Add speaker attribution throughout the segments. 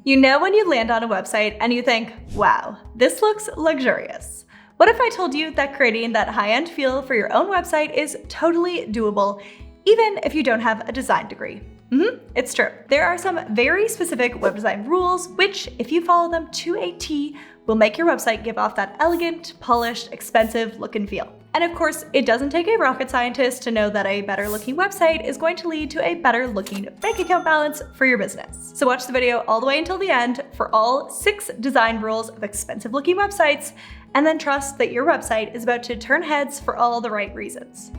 Speaker 1: You know when you land on a website and you think, wow, this looks luxurious. What if I told you that creating that high-end feel for your own website is totally doable, even if you don't have a design degree? It's true. There are some very specific web design rules, which, if you follow them to a T, will make your website give off that elegant, polished, expensive look and feel. And of course, it doesn't take a rocket scientist to know that a better looking website is going to lead to a better looking bank account balance for your business. So watch the video all the way until the end for all 6 design rules of expensive looking websites, and then trust that your website is about to turn heads for all the right reasons.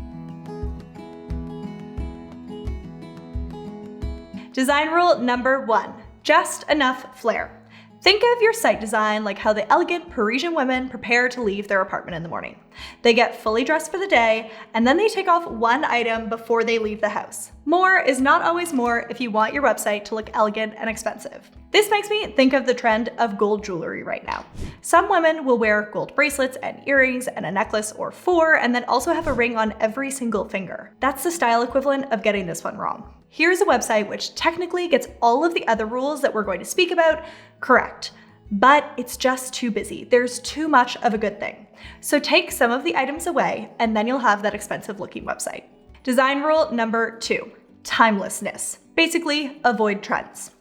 Speaker 1: Design rule number 1, just enough flair. Think of your site design like how the elegant Parisian women prepare to leave their apartment in the morning. They get fully dressed for the day, and then they take off one item before they leave the house. More is not always more if you want your website to look elegant and expensive. This makes me think of the trend of gold jewelry right now. Some women will wear gold bracelets and earrings and a necklace or 4, and then also have a ring on every single finger. That's the style equivalent of getting this one wrong. Here's a website which technically gets all of the other rules that we're going to speak about correct, but it's just too busy. There's too much of a good thing. So take some of the items away, and then you'll have that expensive looking website. Design rule number 2, timelessness. Basically, avoid trends.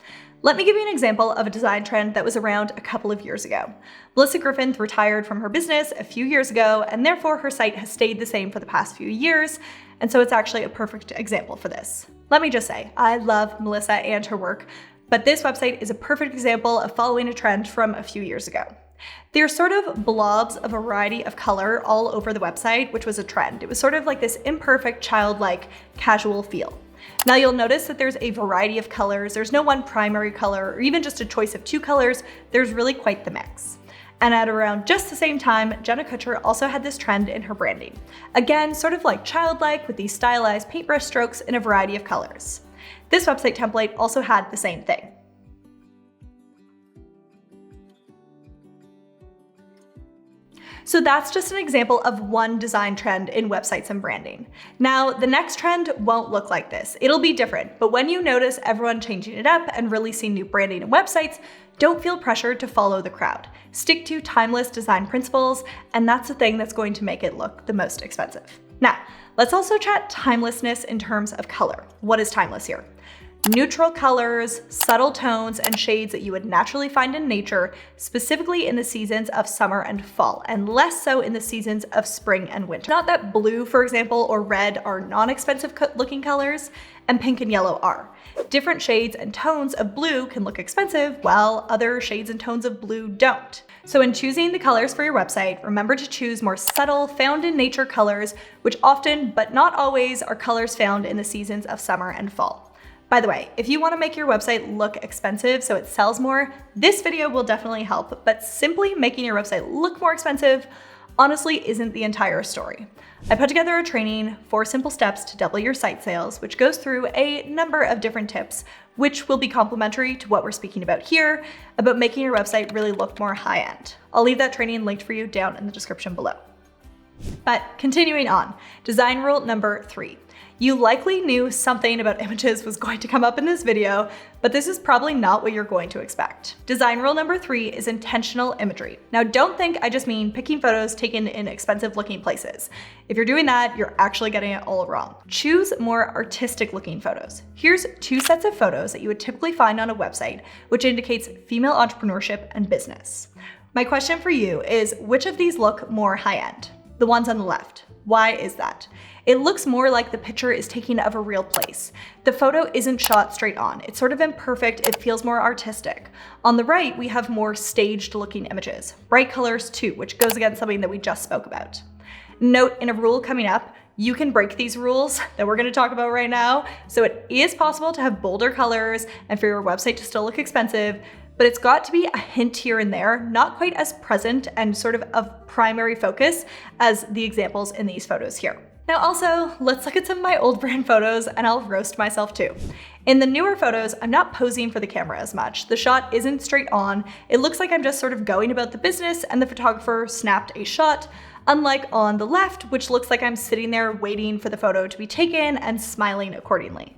Speaker 1: Let me give you an example of a design trend that was around a couple of years ago. Melissa Griffin retired from her business a few years ago, and therefore her site has stayed the same for the past few years, and so it's actually a perfect example for this. Let me just say, I love Melissa and her work, but this website is a perfect example of following a trend from a few years ago. There are sort of blobs of a variety of color all over the website, which was a trend. It was sort of like this imperfect, childlike, casual feel. Now you'll notice that there's a variety of colors. There's no one primary color or even just a choice of 2 colors. There's really quite the mix. And at around just the same time, Jenna Kutcher also had this trend in her branding. Again, sort of like childlike with these stylized paintbrush strokes in a variety of colors. This website template also had the same thing. So that's just an example of one design trend in websites and branding. Now, the next trend won't look like this. It'll be different, but when you notice everyone changing it up and releasing new branding and websites, don't feel pressured to follow the crowd. Stick to timeless design principles, and that's the thing that's going to make it look the most expensive. Now, let's also chat timelessness in terms of color. What is timeless here? Neutral colors, subtle tones, and shades that you would naturally find in nature, specifically in the seasons of summer and fall, and less so in the seasons of spring and winter. Not that blue, for example, or red are non-expensive looking colors, and pink and yellow are. Different shades and tones of blue can look expensive, while other shades and tones of blue don't. So in choosing the colors for your website, remember to choose more subtle, found in nature colors, which often, but not always, are colors found in the seasons of summer and fall. By the way, if you want to make your website look expensive so it sells more, this video will definitely help, but simply making your website look more expensive honestly isn't the entire story. I put together a training, 4 simple steps to double your site sales, which goes through a number of different tips, which will be complementary to what we're speaking about here, about making your website really look more high-end. I'll leave that training linked for you down in the description below. But continuing on, design rule number 3. You likely knew something about images was going to come up in this video, but this is probably not what you're going to expect. Design rule number 3 is intentional imagery. Now don't think I just mean picking photos taken in expensive looking places. If you're doing that, you're actually getting it all wrong. Choose more artistic looking photos. Here's 2 sets of photos that you would typically find on a website, which indicates female entrepreneurship and business. My question for you is, which of these look more high-end? The ones on the left. Why is that? It looks more like the picture is taken of a real place. The photo isn't shot straight on. It's sort of imperfect. It feels more artistic. On the right, we have more staged looking images. Bright colors too, which goes against something that we just spoke about. Note in a rule coming up, you can break these rules that we're going to talk about right now. So it is possible to have bolder colors and for your website to still look expensive, but it's got to be a hint here and there, not quite as present and sort of primary focus as the examples in these photos here. Now also, let's look at some of my old brand photos and I'll roast myself too. In the newer photos, I'm not posing for the camera as much. The shot isn't straight on. It looks like I'm just sort of going about the business and the photographer snapped a shot, unlike on the left, which looks like I'm sitting there waiting for the photo to be taken and smiling accordingly.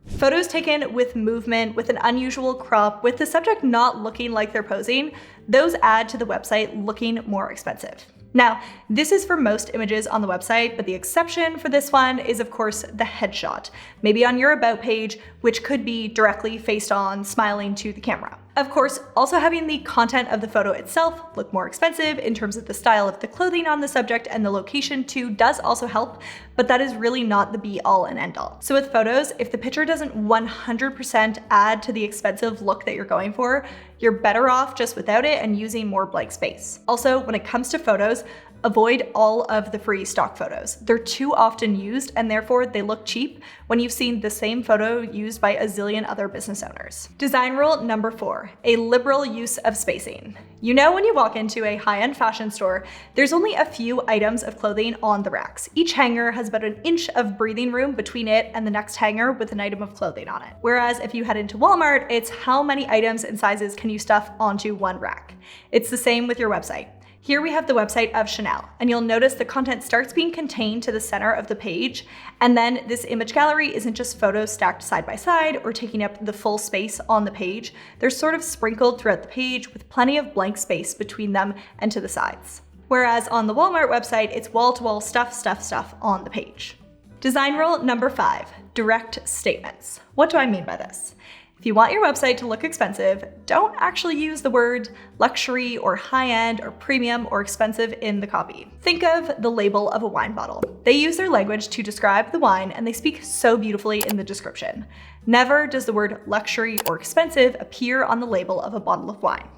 Speaker 1: Photos taken with movement, with an unusual crop, with the subject not looking like they're posing, those add to the website looking more expensive. Now, this is for most images on the website, but the exception for this one is of course the headshot, maybe on your about page, which could be directly faced on, smiling to the camera. Of course, also having the content of the photo itself look more expensive in terms of the style of the clothing on the subject and the location too does also help, but that is really not the be all and end all. So with photos, if the picture doesn't 100% add to the expensive look that you're going for, you're better off just without it and using more blank space. Also, when it comes to photos, avoid all of the free stock photos. They're too often used and therefore they look cheap when you've seen the same photo used by a zillion other business owners. Design rule number 4, a liberal use of spacing. You know, when you walk into a high-end fashion store, there's only a few items of clothing on the racks. Each hanger has about an inch of breathing room between it and the next hanger with an item of clothing on it. Whereas if you head into Walmart, it's how many items and sizes can you stuff onto one rack. It's the same with your website. Here we have the website of Chanel, and you'll notice the content starts being contained to the center of the page, and then this image gallery isn't just photos stacked side by side or taking up the full space on the page. They're sort of sprinkled throughout the page with plenty of blank space between them and to the sides. Whereas on the Walmart website, it's wall-to-wall stuff on the page. Design rule number 5, direct statements. What do I mean by this? If you want your website to look expensive, don't actually use the word luxury or high-end or premium or expensive in the copy. Think of the label of a wine bottle. They use their language to describe the wine and they speak so beautifully in the description. Never does the word luxury or expensive appear on the label of a bottle of wine.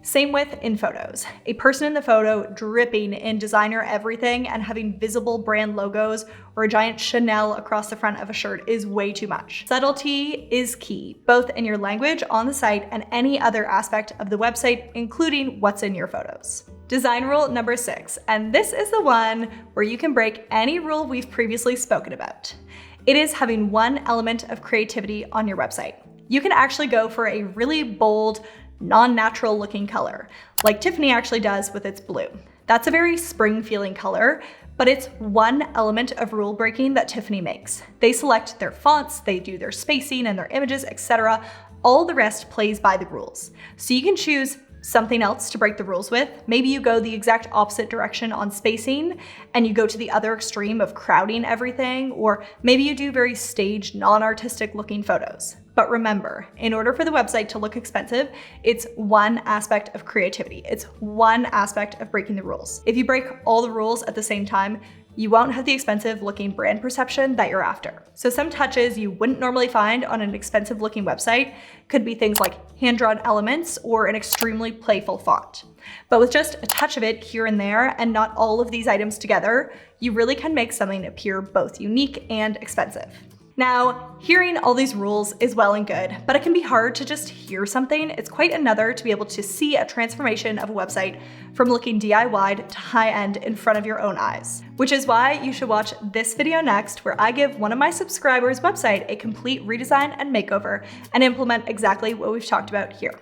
Speaker 1: Same with in photos. A person in the photo dripping in designer everything and having visible brand logos or a giant Chanel across the front of a shirt is way too much. Subtlety is key, both in your language on the site and any other aspect of the website, including what's in your photos. Design rule number 6, and this is the one where you can break any rule we've previously spoken about. It is having one element of creativity on your website. You can actually go for a really bold, non-natural looking color, like Tiffany actually does with its blue. That's a very spring feeling color, but it's one element of rule breaking that Tiffany makes. They select their fonts, they do their spacing and their images, etc. All the rest plays by the rules. So you can choose something else to break the rules with. Maybe you go the exact opposite direction on spacing and you go to the other extreme of crowding everything, or maybe you do very staged, non-artistic looking photos. But remember, in order for the website to look expensive, it's one aspect of creativity. It's one aspect of breaking the rules. If you break all the rules at the same time, you won't have the expensive looking brand perception that you're after. So some touches you wouldn't normally find on an expensive looking website could be things like hand-drawn elements or an extremely playful font. But with just a touch of it here and there and not all of these items together, you really can make something appear both unique and expensive. Now, hearing all these rules is well and good, but it can be hard to just hear something. It's quite another to be able to see a transformation of a website from looking DIY'd to high-end in front of your own eyes. Which is why you should watch this video next, where I give one of my subscribers' website a complete redesign and makeover and implement exactly what we've talked about here.